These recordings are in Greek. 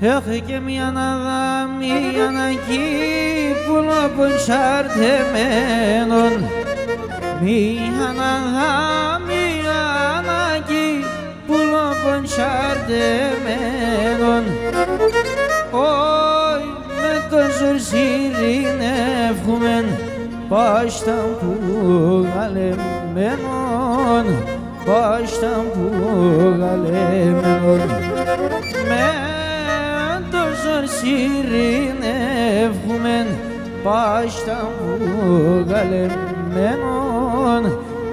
Έχω και μια ανακή πουλόπων σαρτεμένων, μια ανακή πουλόπων σαρτεμένων, όι με το ζορσιρινεύχουμεν πάσταν που γαλεμένων, πάσταν που γαλεμένων. Σιρινεύχουμεν πάσταν που γαλεμένων,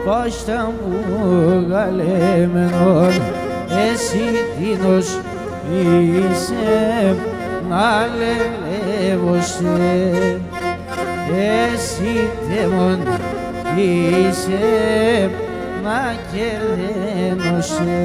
πάσταν που γαλεμένων. Εσύ τίνος είσαι να λελεύωσαι, εσύ τέμον είσαι να κερδένωσαι.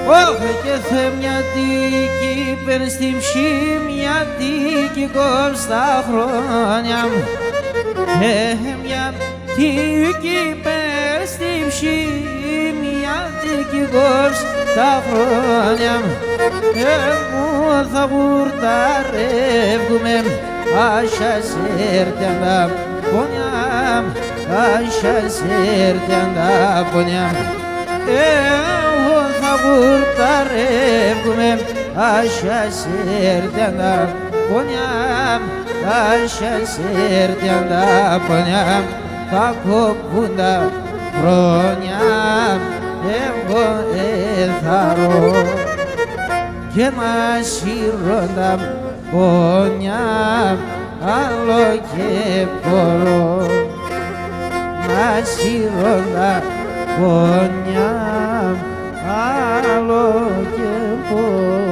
Όχι και θεμιατική πεν στη ψημιατική κόψ τα χρόνια μου, θεμιατική πεν στη ψημιατική κόψ τα χρόνια μου. Εγώ θα βουρταρεύγουμε άσα σέρτιαν τα πονιά μου, άσα σέρτιαν τα πονιά μου. Εγώ θα βουρταρεύγουμε άσα σέρτιαν τα πονιά μου, άσα σέρτιαν τα πονιά μου. Θα κοπούν τα χρόνια, εγώ εθαρώ και μασύρω τα πονιά, άλλο και μπορώ. Μασύρω τα πονιά, άλλο και μπορώ.